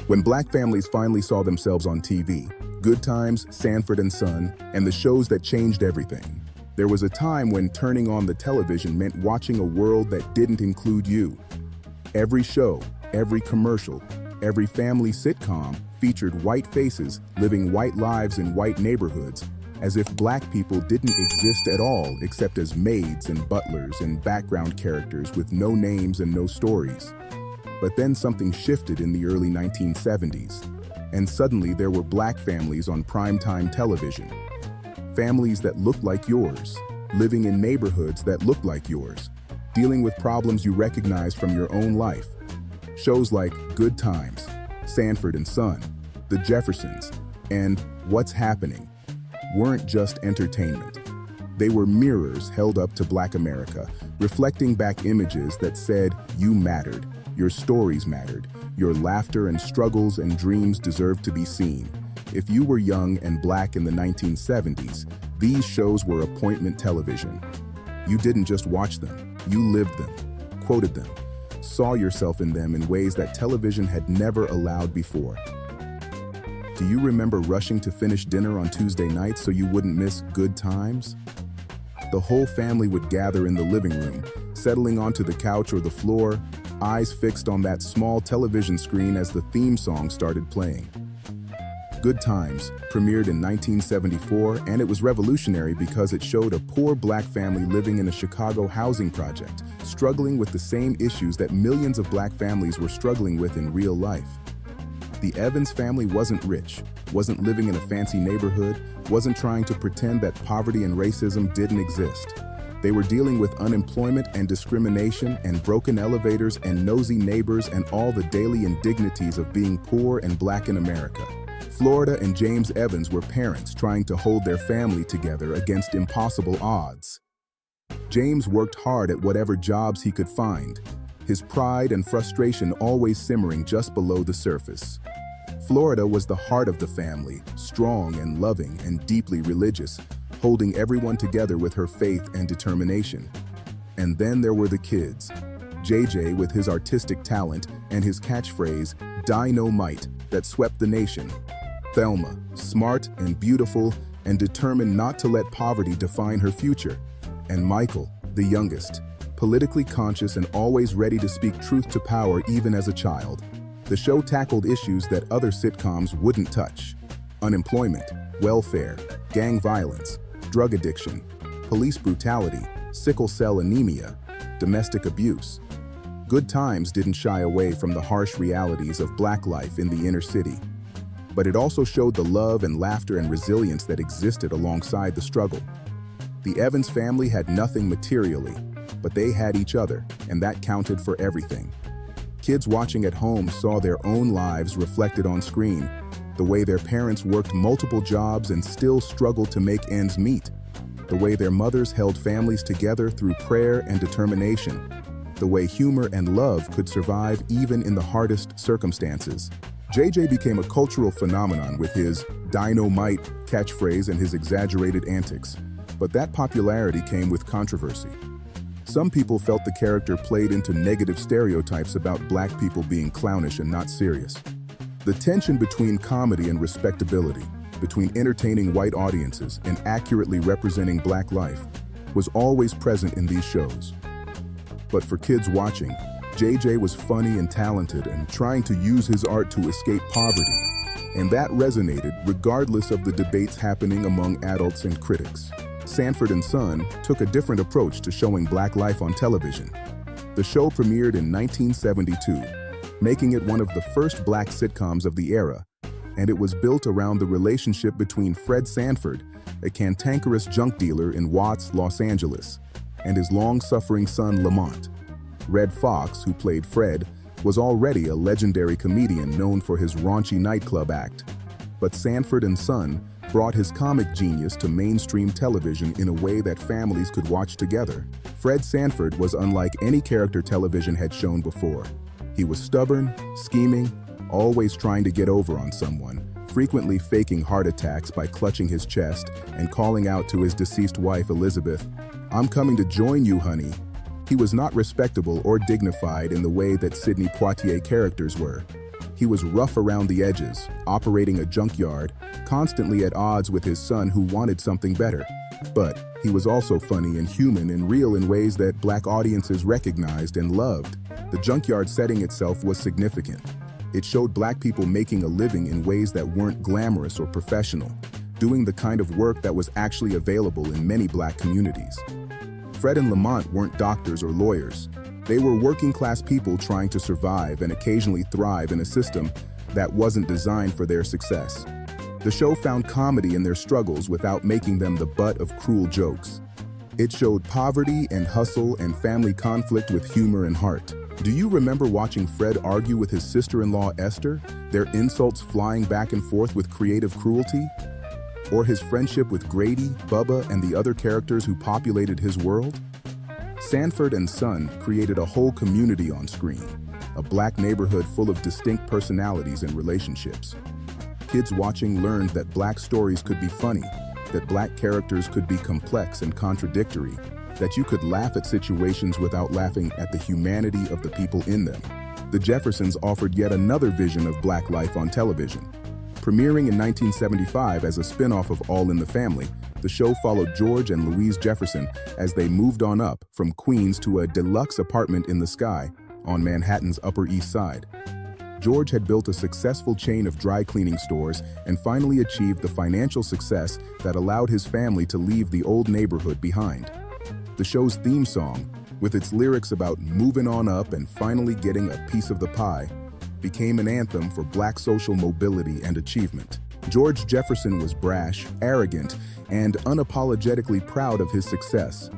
When black families finally saw themselves on TV, Good Times, Sanford and Son, and the shows that changed everything. There was a time when turning on the television meant watching a world that didn't include you. Every show, every commercial, every family sitcom featured white faces living white lives in white neighborhoods, as if black people didn't exist at all except as maids and butlers and background characters with no names and no stories. But then something shifted in the early 1970s, and suddenly there were black families on primetime television. Families that looked like yours, living in neighborhoods that looked like yours, dealing with problems you recognize from your own life. Shows like Good Times, Sanford and Son, The Jeffersons, and What's Happening weren't just entertainment. They were mirrors held up to Black America, reflecting back images that said you mattered, your stories mattered, your laughter and struggles and dreams deserved to be seen. If you were young and black in the 1970s, these shows were appointment television. You didn't just watch them, you lived them, quoted them, saw yourself in them in ways that television had never allowed before. Do you remember rushing to finish dinner on Tuesday nights so you wouldn't miss Good Times? The whole family would gather in the living room, settling onto the couch or the floor, eyes fixed on that small television screen as the theme song started playing. Good Times premiered in 1974, and it was revolutionary because it showed a poor black family living in a Chicago housing project, struggling with the same issues that millions of black families were struggling with in real life. The Evans family wasn't rich, wasn't living in a fancy neighborhood, wasn't trying to pretend that poverty and racism didn't exist. They were dealing with unemployment and discrimination and broken elevators and nosy neighbors and all the daily indignities of being poor and black in America. Florida and James Evans were parents trying to hold their family together against impossible odds. James worked hard at whatever jobs he could find, his pride and frustration always simmering just below the surface. Florida was the heart of the family, strong and loving and deeply religious, holding everyone together with her faith and determination. And then there were the kids. JJ with his artistic talent and his catchphrase, "Dynamite," that swept the nation. Thelma, smart and beautiful and determined not to let poverty define her future. And Michael, the youngest, politically conscious and always ready to speak truth to power even as a child. The show tackled issues that other sitcoms wouldn't touch: unemployment, welfare, gang violence, drug addiction, police brutality, sickle cell anemia, domestic abuse. Good Times didn't shy away from the harsh realities of black life in the inner city, but it also showed the love and laughter and resilience that existed alongside the struggle. The Evans family had nothing materially, but they had each other, and that counted for everything. Kids watching at home saw their own lives reflected on screen, the way their parents worked multiple jobs and still struggled to make ends meet, the way their mothers held families together through prayer and determination, the way humor and love could survive even in the hardest circumstances. JJ became a cultural phenomenon with his "Dynamite" catchphrase and his exaggerated antics, but that popularity came with controversy. Some people felt the character played into negative stereotypes about black people being clownish and not serious. The tension between comedy and respectability, between entertaining white audiences and accurately representing black life, was always present in these shows. But for kids watching, JJ was funny and talented and trying to use his art to escape poverty, and that resonated regardless of the debates happening among adults and critics. Sanford and Son took a different approach to showing black life on television. The show premiered in 1972, making it one of the first black sitcoms of the era, and it was built around the relationship between Fred Sanford, a cantankerous junk dealer in Watts, Los Angeles, and his long-suffering son Lamont. Red Fox, who played Fred, was already a legendary comedian known for his raunchy nightclub act. But Sanford and Son brought his comic genius to mainstream television in a way that families could watch together. Fred Sanford was unlike any character television had shown before. He was stubborn, scheming, always trying to get over on someone, frequently faking heart attacks by clutching his chest and calling out to his deceased wife Elizabeth, "I'm coming to join you, honey." He was not respectable or dignified in the way that Sidney Poitier characters were. He was rough around the edges, operating a junkyard, constantly at odds with his son who wanted something better. But he was also funny and human and real in ways that Black audiences recognized and loved. The junkyard setting itself was significant. It showed Black people making a living in ways that weren't glamorous or professional, doing the kind of work that was actually available in many Black communities. Fred and Lamont weren't doctors or lawyers. They were working-class people trying to survive and occasionally thrive in a system that wasn't designed for their success. The show found comedy in their struggles without making them the butt of cruel jokes. It showed poverty and hustle and family conflict with humor and heart. Do you remember watching Fred argue with his sister-in-law Esther, their insults flying back and forth with creative cruelty? Or his friendship with Grady, Bubba, and the other characters who populated his world? Sanford and Son created a whole community on screen, a Black neighborhood full of distinct personalities and relationships. Kids watching learned that Black stories could be funny, that Black characters could be complex and contradictory, that you could laugh at situations without laughing at the humanity of the people in them. The Jeffersons offered yet another vision of Black life on television. Premiering in 1975 as a spin-off of All in the Family, the show followed George and Louise Jefferson as they moved on up from Queens to a deluxe apartment in the sky on Manhattan's Upper East Side. George had built a successful chain of dry cleaning stores and finally achieved the financial success that allowed his family to leave the old neighborhood behind. The show's theme song, with its lyrics about moving on up and finally getting a piece of the pie, became an anthem for Black social mobility and achievement. George Jefferson was brash, arrogant, and unapologetically proud of his success.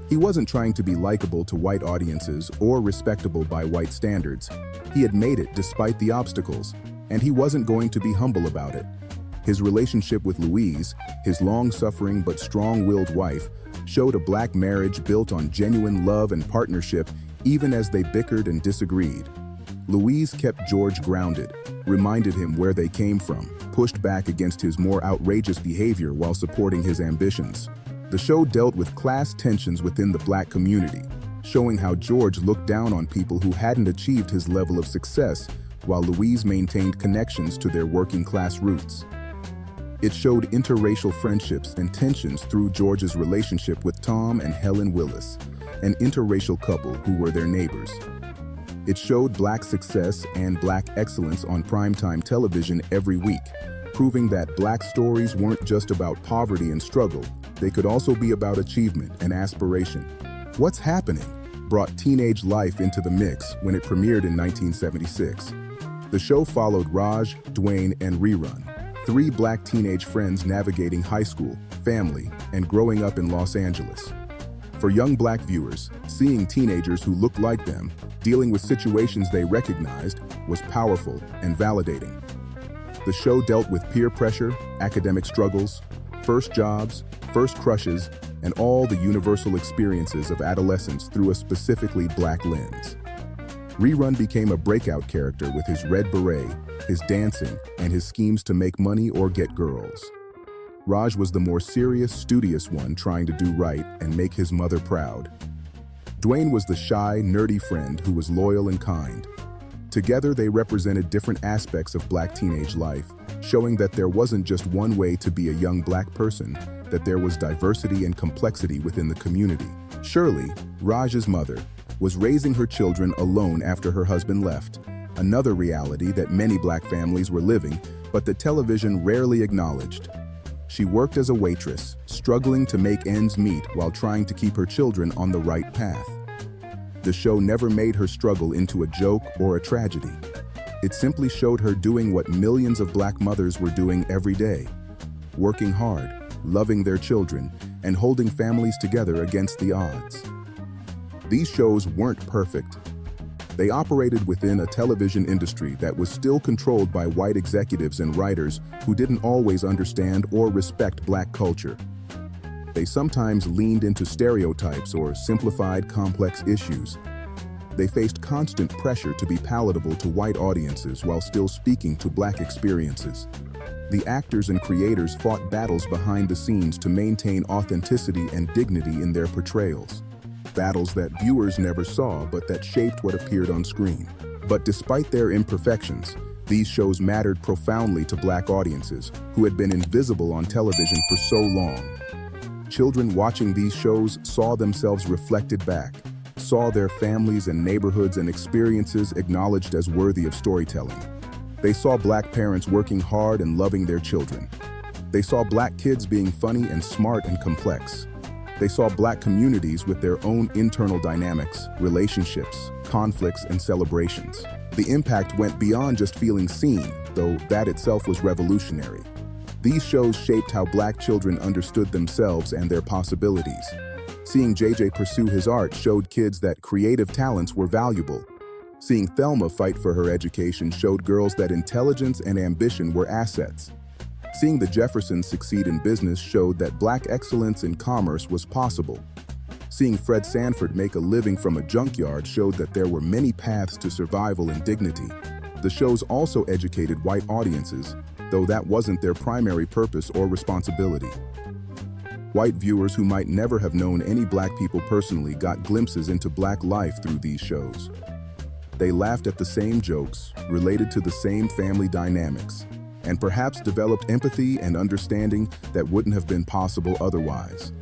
He wasn't trying to be likable to white audiences or respectable by white standards. He had made it despite the obstacles, and he wasn't going to be humble about it. His relationship with Louise, his long-suffering but strong-willed wife, showed a Black marriage built on genuine love and partnership even as they bickered and disagreed. Louise kept George grounded, reminded him where they came from, pushed back against his more outrageous behavior while supporting his ambitions. The show dealt with class tensions within the Black community, showing how George looked down on people who hadn't achieved his level of success, while Louise maintained connections to their working-class roots. It showed interracial friendships and tensions through George's relationship with Tom and Helen Willis, an interracial couple who were their neighbors. It showed Black success and Black excellence on primetime television every week, proving that Black stories weren't just about poverty and struggle, they could also be about achievement and aspiration. What's Happening brought teenage life into the mix when it premiered in 1976. The show followed Raj, Dwayne, and Rerun, three Black teenage friends navigating high school, family, and growing up in Los Angeles. For young Black viewers, seeing teenagers who looked like them, dealing with situations they recognized, was powerful and validating. The show dealt with peer pressure, academic struggles, first jobs, first crushes, and all the universal experiences of adolescence through a specifically Black lens. Rerun became a breakout character with his red beret, his dancing, and his schemes to make money or get girls. Raj was the more serious, studious one trying to do right and make his mother proud. Dwayne was the shy, nerdy friend who was loyal and kind. Together, they represented different aspects of Black teenage life, showing that there wasn't just one way to be a young Black person, that there was diversity and complexity within the community. Shirley, Raj's mother, was raising her children alone after her husband left, another reality that many Black families were living, but the television rarely acknowledged. She worked as a waitress, struggling to make ends meet while trying to keep her children on the right path. The show never made her struggle into a joke or a tragedy. It simply showed her doing what millions of Black mothers were doing every day, working hard, loving their children, and holding families together against the odds. These shows weren't perfect. They operated within a television industry that was still controlled by white executives and writers who didn't always understand or respect Black culture. They sometimes leaned into stereotypes or simplified complex issues. They faced constant pressure to be palatable to white audiences while still speaking to Black experiences. The actors and creators fought battles behind the scenes to maintain authenticity and dignity in their portrayals. Battles that viewers never saw but that shaped what appeared on screen. But despite their imperfections, These shows mattered profoundly to Black audiences who had been invisible on television for so long. Children watching these shows saw themselves reflected back, saw their families and neighborhoods and experiences acknowledged as worthy of storytelling. They saw Black parents working hard and loving their children. They saw Black kids being funny and smart and complex. They saw Black communities with their own internal dynamics, relationships, conflicts, and celebrations. The impact went beyond just feeling seen, though that itself was revolutionary. These shows shaped how Black children understood themselves and their possibilities. Seeing JJ pursue his art showed kids that creative talents were valuable. Seeing Thelma fight for her education showed girls that intelligence and ambition were assets. Seeing the Jeffersons succeed in business showed that Black excellence in commerce was possible. Seeing Fred Sanford make a living from a junkyard showed that there were many paths to survival and dignity. The shows also educated white audiences, though that wasn't their primary purpose or responsibility. White viewers who might never have known any Black people personally got glimpses into Black life through these shows. They laughed at the same jokes, related to the same family dynamics, and perhaps developed empathy and understanding that wouldn't have been possible otherwise.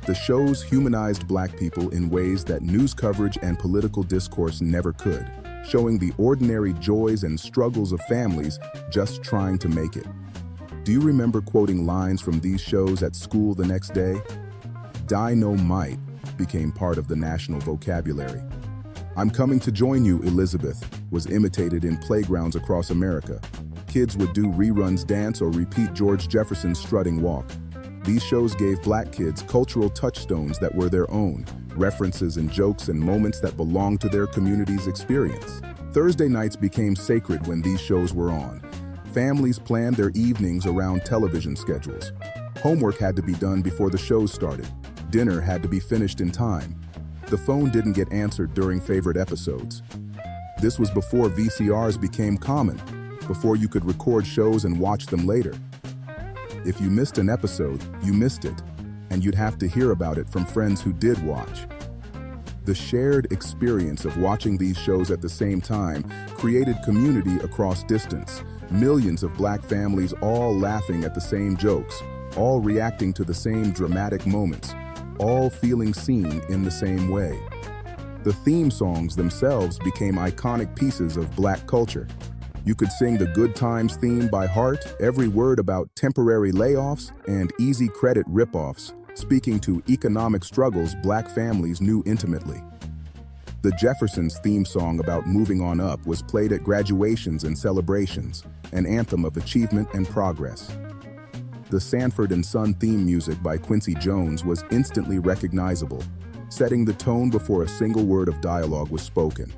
The shows humanized Black people in ways that news coverage and political discourse never could, showing the ordinary joys and struggles of families just trying to make it. Do you remember quoting lines from these shows at school the next day? Dynamite became part of the national vocabulary. "I'm coming to join you, Elizabeth," was imitated in playgrounds across America. Kids would do reruns, dance, or repeat George Jefferson's strutting walk. These shows gave Black kids cultural touchstones that were their own, references and jokes and moments that belonged to their community's experience. Thursday nights became sacred when these shows were on. Families planned their evenings around television schedules. Homework had to be done before the shows started. Dinner had to be finished in time. The phone didn't get answered during favorite episodes. This was before VCRs became common, before you could record shows and watch them later. If you missed an episode, you missed it, and you'd have to hear about it from friends who did watch. The shared experience of watching these shows at the same time created community across distance. Millions of Black families all laughing at the same jokes, all reacting to the same dramatic moments, all feeling seen in the same way. The theme songs themselves became iconic pieces of Black culture. You could sing the Good Times theme by heart, every word about temporary layoffs and easy credit ripoffs, speaking to economic struggles Black families knew intimately. The Jeffersons theme song about moving on up was played at graduations and celebrations, an anthem of achievement and progress. The Sanford and Son theme music by Quincy Jones was instantly recognizable, setting the tone before a single word of dialogue was spoken.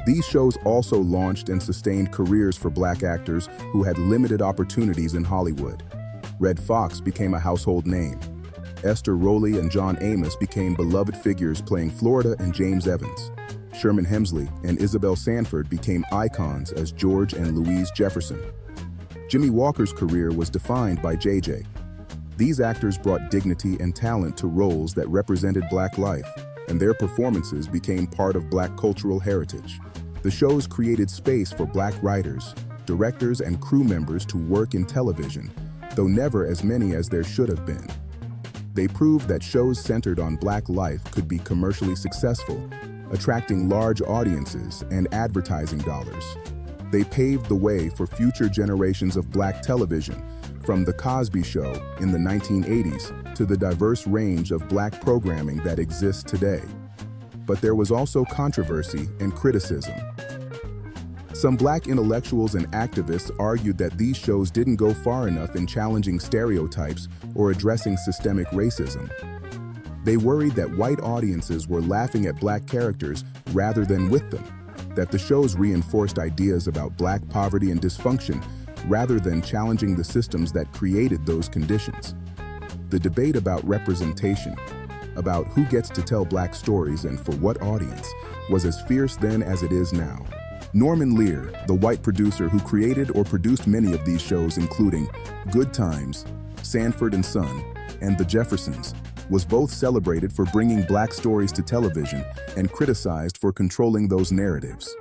These shows also launched and sustained careers for Black actors who had limited opportunities in Hollywood. Red Fox became a household name. Esther Rowley and John Amos became beloved figures playing Florida and James Evans. Sherman Hemsley and Isabel Sanford became icons as George and Louise Jefferson. Jimmy Walker's career was defined by JJ. These actors brought dignity and talent to roles that represented Black life, and their performances became part of Black cultural heritage. The shows created space for Black writers, directors, and crew members to work in television, though never as many as there should have been. They proved that shows centered on Black life could be commercially successful, attracting large audiences and advertising dollars. They paved the way for future generations of Black television, from The Cosby Show in the 1980s to the diverse range of Black programming that exists today. But there was also controversy and criticism. Some Black intellectuals and activists argued that these shows didn't go far enough in challenging stereotypes or addressing systemic racism. They worried that white audiences were laughing at Black characters rather than with them, that the shows reinforced ideas about Black poverty and dysfunction rather than challenging the systems that created those conditions. The debate about representation, about who gets to tell Black stories and for what audience, was as fierce then as it is now. Norman Lear, the white producer who created or produced many of these shows including Good Times, Sanford and Son, and The Jeffersons, was both celebrated for bringing Black stories to television and criticized for controlling those narratives.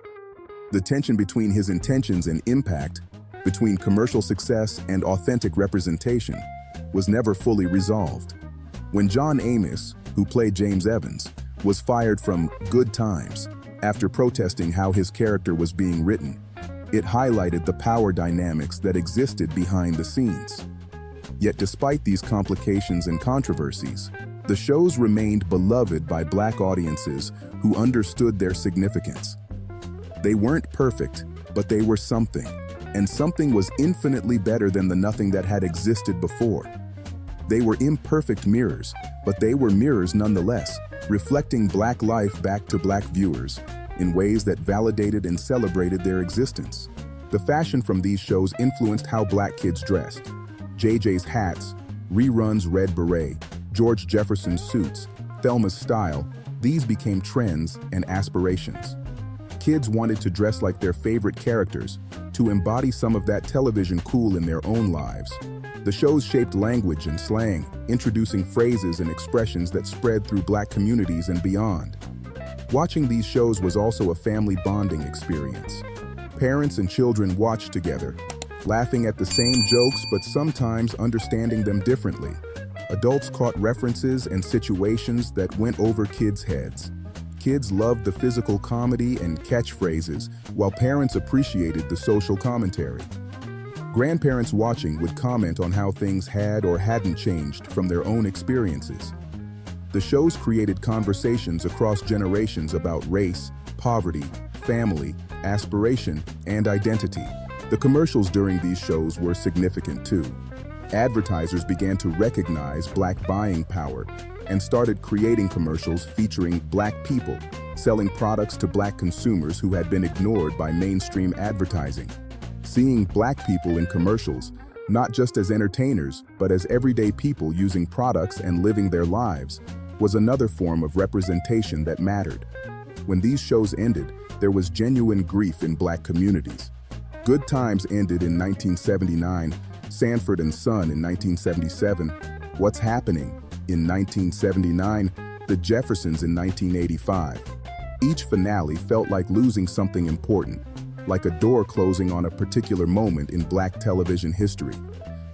The tension between his intentions and impact, between commercial success and authentic representation, was never fully resolved. When John Amos, who played James Evans, was fired from Good Times after protesting how his character was being written, it highlighted the power dynamics that existed behind the scenes. Yet despite these complications and controversies, the shows remained beloved by Black audiences who understood their significance. They weren't perfect, but they were something, and something was infinitely better than the nothing that had existed before. They were imperfect mirrors, but they were mirrors nonetheless, reflecting Black life back to Black viewers in ways that validated and celebrated their existence. The fashion from these shows influenced how Black kids dressed. JJ's hats, Rerun's red beret, George Jefferson's suits, Thelma's style, these became trends and aspirations. Kids wanted to dress like their favorite characters, to embody some of that television cool in their own lives. The shows shaped language and slang, introducing phrases and expressions that spread through Black communities and beyond. Watching these shows was also a family bonding experience. Parents and children watched together, laughing at the same jokes but sometimes understanding them differently. Adults caught references and situations that went over kids' heads. Kids loved the physical comedy and catchphrases, while parents appreciated the social commentary. Grandparents watching would comment on how things had or hadn't changed from their own experiences. The shows created conversations across generations about race, poverty, family, aspiration, and identity. The commercials during these shows were significant too. Advertisers began to recognize Black buying power and started creating commercials featuring Black people, selling products to Black consumers who had been ignored by mainstream advertising. Seeing Black people in commercials, not just as entertainers, but as everyday people using products and living their lives, was another form of representation that mattered. When these shows ended, there was genuine grief in Black communities. Good Times ended in 1979, Sanford and Son in 1977, What's Happening in 1979, The Jeffersons in 1985. Each finale felt like losing something important, like a door closing on a particular moment in Black television history.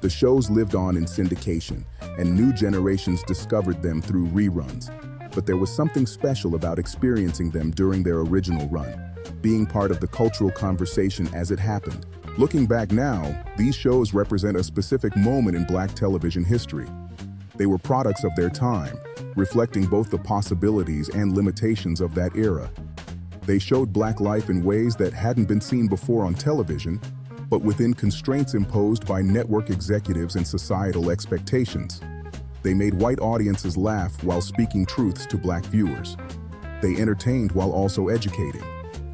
The shows lived on in syndication, and new generations discovered them through reruns. But there was something special about experiencing them during their original run, being part of the cultural conversation as it happened. Looking back now, these shows represent a specific moment in Black television history. They were products of their time, reflecting both the possibilities and limitations of that era. They showed Black life in ways that hadn't been seen before on television, but within constraints imposed by network executives and societal expectations. They made white audiences laugh while speaking truths to Black viewers. They entertained while also educating.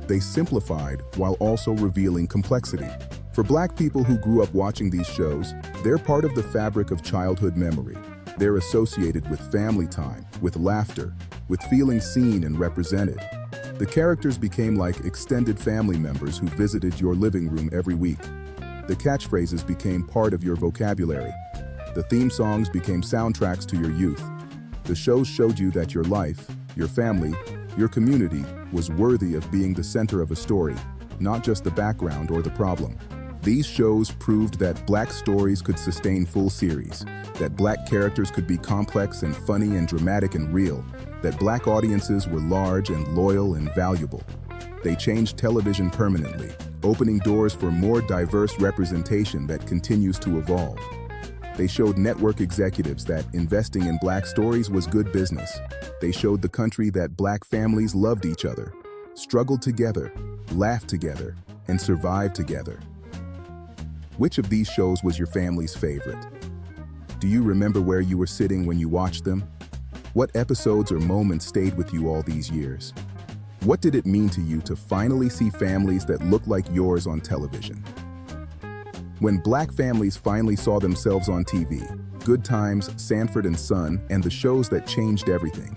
They simplified while also revealing complexity. For Black people who grew up watching these shows, they're part of the fabric of childhood memory. They're associated with family time, with laughter, with feeling seen and represented. The characters became like extended family members who visited your living room every week. The catchphrases became part of your vocabulary. The theme songs became soundtracks to your youth. The shows showed you that your life, your family, your community was worthy of being the center of a story, not just the background or the problem. These shows proved that Black stories could sustain full series, that Black characters could be complex and funny and dramatic and real, that Black audiences were large and loyal and valuable. They changed television permanently, opening doors for more diverse representation that continues to evolve. They showed network executives that investing in Black stories was good business. They showed the country that Black families loved each other, struggled together, laughed together, and survived together. Which of these shows was your family's favorite? Do you remember where you were sitting when you watched them? What episodes or moments stayed with you all these years? What did it mean to you to finally see families that looked like yours on television? When Black families finally saw themselves on TV, Good Times, Sanford and Son, and the shows that changed everything,